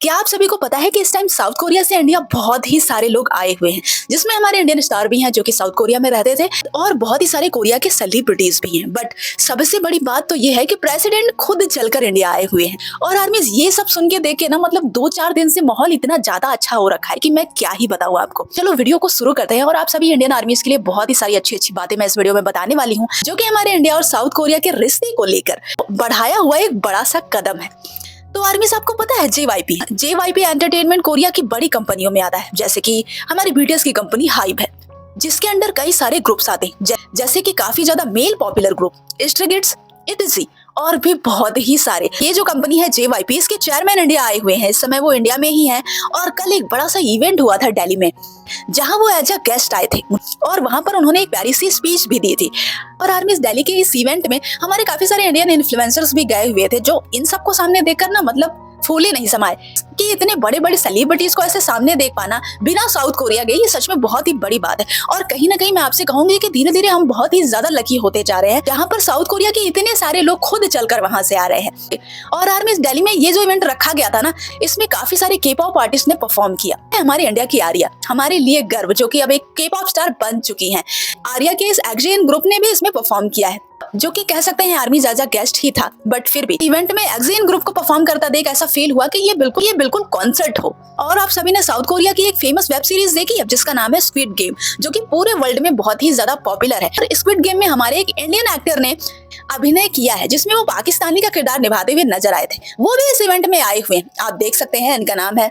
क्या आप सभी को पता है कि इस टाइम साउथ कोरिया से इंडिया बहुत ही सारे लोग आए हुए हैं, जिसमें हमारे इंडियन स्टार भी हैं जो कि साउथ कोरिया में रहते थे और बहुत ही सारे कोरिया के सेलिब्रिटीज भी हैं। बट सबसे बड़ी बात तो ये है कि प्रेसिडेंट खुद चलकर इंडिया आए हुए हैं। और आर्मीज ये सब सुन के देख के ना मतलब 2-4 दिन से माहौल इतना ज्यादा अच्छा हो रखा है कि मैं क्या ही बताऊं आपको। चलो वीडियो को शुरू करते हैं और आप सभी इंडियन आर्मीज के लिए बहुत ही सारी अच्छी अच्छी बातें मैं इस वीडियो में बताने वाली हूँ, जो कि हमारे इंडिया और साउथ कोरिया के रिश्ते को लेकर बढ़ाया हुआ एक बड़ा सा कदम है। तो आर्मी से आपको पता है JYP एंटरटेनमेंट कोरिया की बड़ी कंपनियों में आता है, जैसे कि हमारी BTS की कंपनी हाइब है, जिसके अंडर कई सारे ग्रुप्स आते हैं, जैसे कि काफी ज्यादा male popular group Stray Kids ETC और भी बहुत ही सारे। ये जो कंपनी है JYP, इसके चेयरमैन इंडिया आए हुए हैं। इस समय वो इंडिया में ही हैं और कल एक बड़ा सा इवेंट हुआ था दिल्ली में, जहां वो एज अ गेस्ट आए थे और वहां पर उन्होंने एक प्यारी सी स्पीच भी दी थी। और आर्मी इस दिल्ली के इस इवेंट में हमारे काफी सारे इंडियन इन्फ्लुएंसर्स भी गए हुए थे, जो इन सबको सामने देखकर ना मतलब फूले नहीं समाये कि इतने बड़े बड़े सेलिब्रिटीज को ऐसे सामने देख पाना बिना साउथ कोरिया गए, ये सच में बहुत ही बड़ी बात है। और कहीं ना कहीं मैं आपसे कहूंगी कि धीरे धीरे हम बहुत ही ज्यादा लकी होते जा रहे हैं, जहां पर साउथ कोरिया के इतने सारे लोग खुद चलकर वहां से आ रहे हैं। और आर्मी इस दिल्ली में ये जो इवेंट रखा गया था ना, इसमें काफी सारे K-pop आर्टिस्ट ने परफॉर्म किया। हमारे इंडिया की आर्या, हमारे लिए गर्व, जो कि अब एक K-pop स्टार बन चुकी है। आर्या के इस एक्जियन ग्रुप ने भी इसमें परफॉर्म किया है, जो कि कह सकते हैं आर्मी एज अ गेस्ट ही था। बट फिर भी इवेंट में एक्जियन ग्रुप को परफॉर्म करता देख ऐसा फील हुआ कि ये बिल्कुल कॉन्सर्ट हो। और आप सभी ने साउथ कोरिया की एक फेमस वेब सीरीज देखी है जिसका नाम है स्क्विड गेम, जो कि पूरे वर्ल्ड में बहुत ही ज्यादा पॉपुलर है। और स्क्विड गेम में हमारे एक इंडियन एक्टर ने अभिनय किया है, जिसमें वो पाकिस्तानी का किरदार निभाते हुए नजर आए थे। वो भी इस इवेंट में आए हुए हैं, आप देख सकते हैं, इनका नाम है।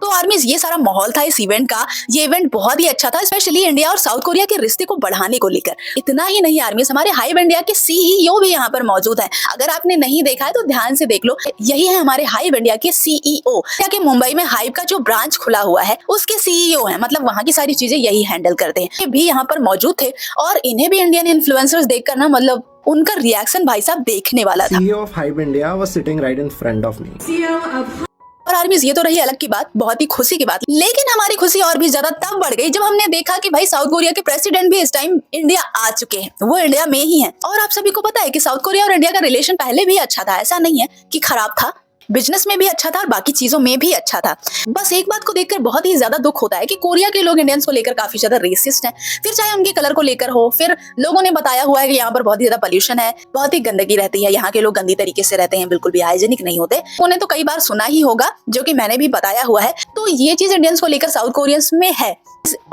तो आर्मीज ये सारा माहौल था इस इवेंट का। ये इवेंट बहुत ही अच्छा था, स्पेशली इंडिया और साउथ कोरिया के रिश्ते को बढ़ाने को लेकर। इतना ही नहीं आर्मीज, हमारे हाइब इंडिया के CEO भी यहाँ पर मौजूद हैं। अगर आपने नहीं देखा है तो ध्यान से देख लो। यही है हमारे हाइब इंडिया के CEO, कि मुंबई में हाइब का जो ब्रांच खुला हुआ है उसके CEO हैं, मतलब वहाँ की सारी चीजें यही हैंडल करते हैं। ये भी यहाँ पर मौजूद थे और इन्हें भी इंडियन इन्फ्लुएंसर्स देखकर ना मतलब उनका रिएक्शन भाई साहब देखने वाला था। CEO of Hype India was sitting right in front of me. और आर्मीज ये तो रही अलग की बात, बहुत ही खुशी की बात, लेकिन हमारी खुशी और भी ज्यादा तब बढ़ गई जब हमने देखा कि भाई साउथ कोरिया के प्रेसिडेंट भी इस टाइम इंडिया आ चुके हैं। वो इंडिया में ही हैं। और आप सभी को पता है कि साउथ कोरिया और इंडिया का रिलेशन पहले भी अच्छा था, ऐसा नहीं है कि खराब था। बिजनेस में भी अच्छा था और बाकी चीजों में भी अच्छा था। बस एक बात को देखकर बहुत ही ज्यादा दुख होता है कि कोरिया के लोग इंडियंस को लेकर काफी ज्यादा रेसिस्ट हैं। फिर चाहे उनके कलर को लेकर हो, फिर लोगों ने बताया हुआ है कि यहाँ पर बहुत ही ज्यादा पोल्यूशन है, बहुत ही गंदगी रहती है, यहाँ के लोग गंदी तरीके से रहते हैं, बिल्कुल भी हाइजेनिक नहीं होते। उन्हें तो कई बार सुना ही होगा, जो कि मैंने भी बताया हुआ है। तो ये चीज इंडियंस को लेकर साउथ कोरियंस में है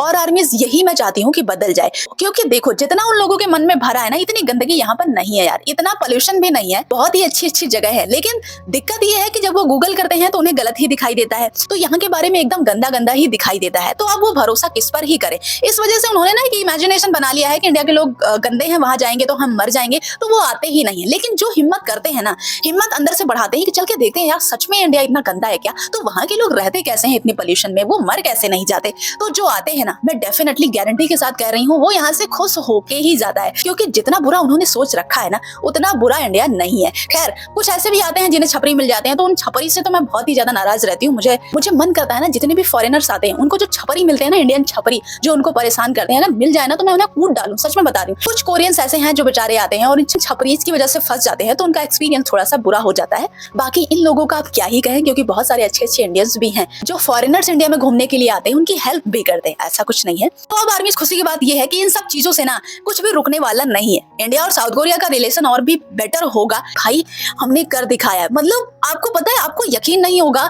और आर्मीज यही मैं चाहती हूँ कि बदल जाए, क्योंकि देखो जितना उन लोगों के मन में भरा है ना, इतनी गंदगी यहाँ पर नहीं है यार, इतना पोल्यूशन भी नहीं है, बहुत ही अच्छी अच्छी जगह है। लेकिन दिक्कत ये है कि जब वो गूगल करते हैं तो उन्हें गलत ही दिखाई देता है, तो यहाँ के बारे में एकदम गंदा गंदा ही दिखाई देता है। तो अब वो भरोसा किस पर ही करे। इस वजह से उन्होंने ना एक इमेजिनेशन बना लिया है कि इंडिया के लोग गंदे हैं, वहां जाएंगे तो हम मर जाएंगे, तो वो आते ही नहीं है। लेकिन जो हिम्मत करते हैं ना, हिम्मत अंदर से बढ़ाते हैं कि चल के देखते हैं यार सच में इंडिया इतना गंदा है क्या, तो वहां के लोग रहते कैसे हैं इतनी पोल्यूशन में, वो मर कैसे नहीं जाते। तो जो आते हैं ना, मैं डेफिनेटली गारंटी के साथ कह रही हूँ, वो यहाँ से खुश होके ही जाता है, क्योंकि जितना बुरा उन्होंने सोच रखा है ना, उतना बुरा इंडिया नहीं है। खैर कुछ ऐसे भी आते हैं जिन्हें छपरी मिल जाते हैं, तो उन छपरी से तो मैं बहुत ही ज्यादा नाराज रहती हूँ। मुझे मन करता है ना, जितने भी फॉरेनर्स आते हैं उनको जो छपरी मिलते हैं ना, इंडियन छपरी जो उनको परेशान करते हैं, अगर मिल जाए ना तो मैं उन्हें कूट डालूं, सच में बता रही हूँ। कुछ कोरियंस ऐसे हैं जो बेचारे आते हैं और इन छपरीज की वजह से फंस जाते हैं, तो उनका एक्सपीरियंस थोड़ा सा बुरा हो जाता है। बाकी इन लोगों का आप क्या ही कहें, क्योंकि बहुत सारे अच्छे अच्छे इंडियंस भी हैं जो फॉरेनर्स इंडिया में घूमने के लिए आते हैं, उनकी हेल्प भी करते हैं, ऐसा कुछ नहीं है। तो अब आर्मी खुशी की बात यह है कि इन सब चीजों से ना कुछ भी रुकने वाला नहीं है। इंडिया और साउथ कोरिया का रिलेशन और भी बेटर होगा। भाई हमने कर दिखाया है, मतलब आपको पता है, आपको यकीन नहीं होगा,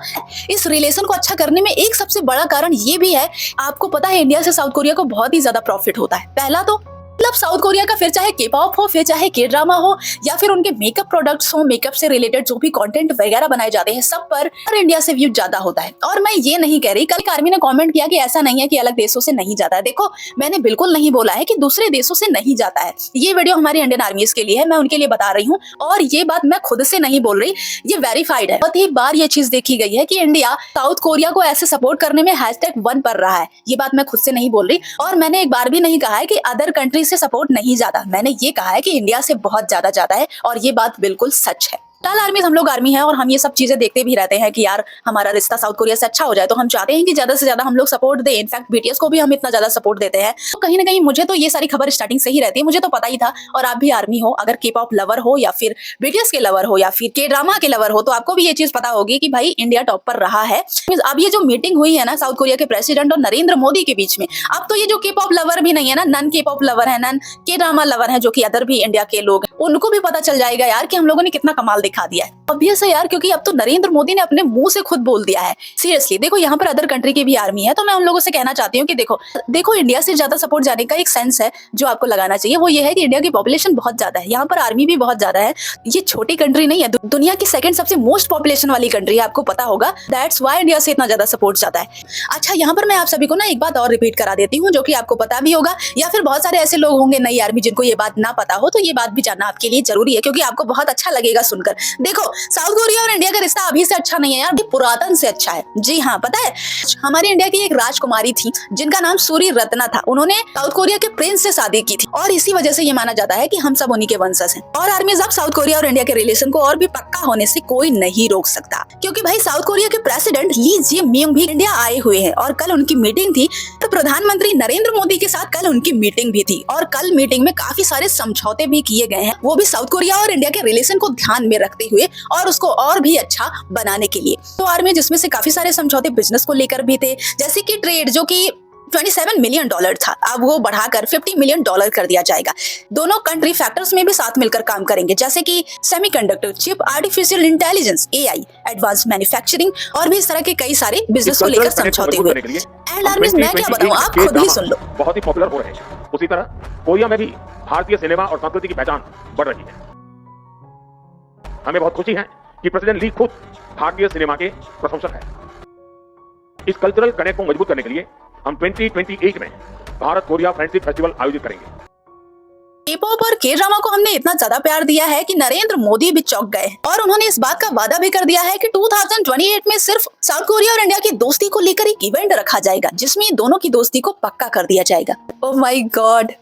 इस रिलेशन को अच्छा करने में एक सबसे बड़ा कारण ये भी है, आपको पता है इंडिया से साउथ कोरिया को बहुत ही ज्यादा प्रॉफिट होता है। पहला तो मतलब साउथ कोरिया का, फिर चाहे K-pop हो, फिर चाहे K-ड्रामा हो, या फिर उनके मेकअप प्रोडक्ट्स हो, मेकअप से रिलेटेड जो भी कंटेंट वगैरह बनाए जाते हैं, सब पर इंडिया से व्यू ज्यादा होता है। और मैं ये नहीं कह रही, कल आर्मी ने कमेंट किया कि ऐसा नहीं है कि अलग देशों से नहीं जाता है। देखो मैंने बिल्कुल नहीं बोला है कि दूसरे देशों से नहीं जाता है। ये वीडियो हमारी इंडियन आर्मीज के लिए है, मैं उनके लिए बता रही हूँ, और ये बात मैं खुद से नहीं बोल रही, ये वेरीफाइड है। बहुत ही बार ये चीज देखी गई है कि इंडिया साउथ कोरिया को ऐसे सपोर्ट करने में #1 पर रहा है। ये बात मैं खुद से नहीं बोल रही, और मैंने एक बार भी नहीं कहा है कि अदर कंट्री से सपोर्ट नहीं जाता। मैंने ये कहा है कि इंडिया से बहुत ज्यादा जाता है, और ये बात बिल्कुल सच है। लाल आर्मी हम लोग आर्मी है और हम ये सब चीजें देखते भी रहते हैं कि यार हमारा रिश्ता साउथ कोरिया से अच्छा हो जाए, तो हम चाहते हैं कि ज्यादा से ज्यादा हम लोग सपोर्ट दें। इनफैक्ट बीटीएस को भी हम इतना ज्यादा सपोर्ट देते हैं। तो कहीं ना कहीं मुझे तो ये सारी खबर स्टार्टिंग से ही रहती है, मुझे तो पता ही था। और आप भी आर्मी हो, अगर के पॉप लवर हो या फिर बीटीएस के लवर हो या फिर के ड्रामा के लवर हो, तो आपको भी ये चीज पता होगी कि भाई इंडिया टॉप पर रहा है। अब ये जो मीटिंग हुई है ना साउथ कोरिया के प्रेसिडेंट और नरेंद्र मोदी के बीच में, अब तो ये जो के पॉप लवर भी नहीं है ना, नन के पॉप लवर है, नन के ड्रामा लवर है, जो कि अदर भी इंडिया के लोग, उनको भी पता चल जाएगा यार कि हम लोगों ने कितना कमाल दिखा दिया है। ऑब्वियस है यार, क्योंकि अब तो नरेंद्र मोदी ने अपने मुंह से खुद बोल दिया है। सीरियसली देखो, यहाँ पर अदर कंट्री की भी आर्मी है, तो मैं उन लोगों से कहना चाहती हूँ कि देखो इंडिया से ज्यादा सपोर्ट जाने का एक सेंस है जो आपको लगाना चाहिए। वो ये है कि इंडिया की पॉपुलेशन बहुत ज्यादा है, यहाँ पर आर्मी भी बहुत ज्यादा है। ये छोटी कंट्री नहीं है, दुनिया की सेकंड सबसे मोस्ट पॉपुलेशन वाली कंट्री है, आपको पता होगा। दैट्स व्हाई इंडिया से इतना ज्यादा सपोर्ट जाता है। अच्छा, यहाँ पर मैं आप सभी को ना एक बात और रिपीट करा देती हूँ, जो कि आपको पता भी होगा, या फिर बहुत सारे ऐसे लोग होंगे नई आर्मी जिनको ये बात ना पता हो, तो ये बात भी जानना आपके लिए जरूरी है, क्योंकि आपको बहुत अच्छा लगेगा सुनकर। देखो, साउथ कोरिया और इंडिया का रिश्ता अभी से अच्छा नहीं है यार, पुरातन से अच्छा है। जी हाँ, पता है, हमारी इंडिया की एक राजकुमारी थी जिनका नाम सूरी रत्ना था। उन्होंने साउथ कोरिया के प्रिंस से शादी की थी और इसी वजह से ये माना जाता है कि हम सब उन्हीं के वंशज हैं। और आर्मीज अब साउथ कोरिया और इंडिया के रिलेशन को और भी पक्का होने से कोई नहीं रोक सकता, क्योंकि भाई साउथ कोरिया के प्रेसिडेंट ली जे म्यूंग भी इंडिया आए हुए हैं और कल उनकी मीटिंग थी। तो प्रधानमंत्री नरेंद्र मोदी के साथ कल उनकी मीटिंग भी थी और कल मीटिंग में काफी सारे समझौते भी किए गए हैं, वो भी साउथ कोरिया और इंडिया के रिलेशन को ध्यान में रखते हुए और उसको और भी अच्छा बनाने के लिए। तो आर्मी जिसमें से काफी सारे समझौते बिजनेस को लेकर भी थे, जैसे कि ट्रेड जो कि $27 मिलियन था, अब वो बढ़ाकर $50 मिलियन कर दिया जाएगा। दोनों कंट्री फैक्टर्स में भी साथ मिलकर काम करेंगे, जैसे कि semiconductor chip, artificial intelligence, AI, advance manufacturing और भी इस तरह के कई सारे बिजनेस को लेकर समझौते हुए। एंड आर्मीज मैं क्या बताऊं, आप खुद ही सुन लो। बहुत ही पॉपुलर हो रहे हैं। उसी तरह कोरिया में भी भारतीय सिनेमा और संस्कृति की पहचान बढ़ रही है। हमें बहुत खुशी है कि प्रेसिडेंट ली खुद भारतीय सिनेमा के प्रशंसक हैं। इस कल्चरल कनेक्ट को मजबूत करने के लिए हम 2028 में भारत कोरिया फ्रेंडशिप फेस्टिवल आयोजित करेंगे। के-पॉप और के ड्रामा को हमने इतना ज्यादा प्यार दिया है कि नरेंद्र मोदी भी चौंक गए और उन्होंने इस बात का वादा भी कर दिया है कि 2028 में सिर्फ साउथ कोरिया और इंडिया की दोस्ती को लेकर एक इवेंट रखा जाएगा, जिसमें दोनों की दोस्ती को पक्का कर दिया जाएगा। ओह माय गॉड,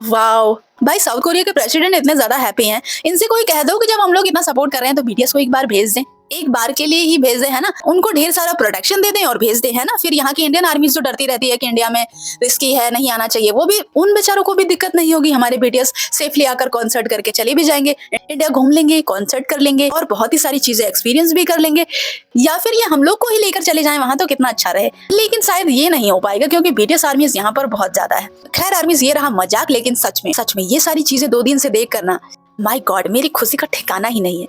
वाओ भाई, साउथ कोरिया के प्रेसिडेंट इतने ज्यादा हैप्पी हैं। इनसे कोई कह दो कि जब हम लोग इतना सपोर्ट कर रहे हैं तो बीटीएस को एक बार भेज दें, एक बार के लिए ही भेज दें, है ना। उनको ढेर सारा प्रोटेक्शन दे दें और भेज दें, है ना। फिर यहाँ की इंडियन आर्मी जो डरती रहती है कि इंडिया में रिस्की है, नहीं आना चाहिए, वो भी, उन बेचारों को भी दिक्कत नहीं होगी। हमारे बीटीएस सेफली आकर कॉन्सर्ट करके चले भी जाएंगे, इंडिया घूम लेंगे, कॉन्सर्ट कर लेंगे और बहुत ही सारी चीजें एक्सपीरियंस भी कर लेंगे। या फिर ये हम लोग को ही लेकर चले जाएं वहां, तो कितना अच्छा रहे। लेकिन शायद ये नहीं हो पाएगा, क्योंकि बीटीएस आर्मीज यहाँ पर बहुत ज्यादा है। खैर आर्मीज, ये रहा मजाक, लेकिन सच में ये सारी चीजें 2 दिन से देख करना, माय गॉड, मेरी खुशी का ठिकाना ही नहीं है।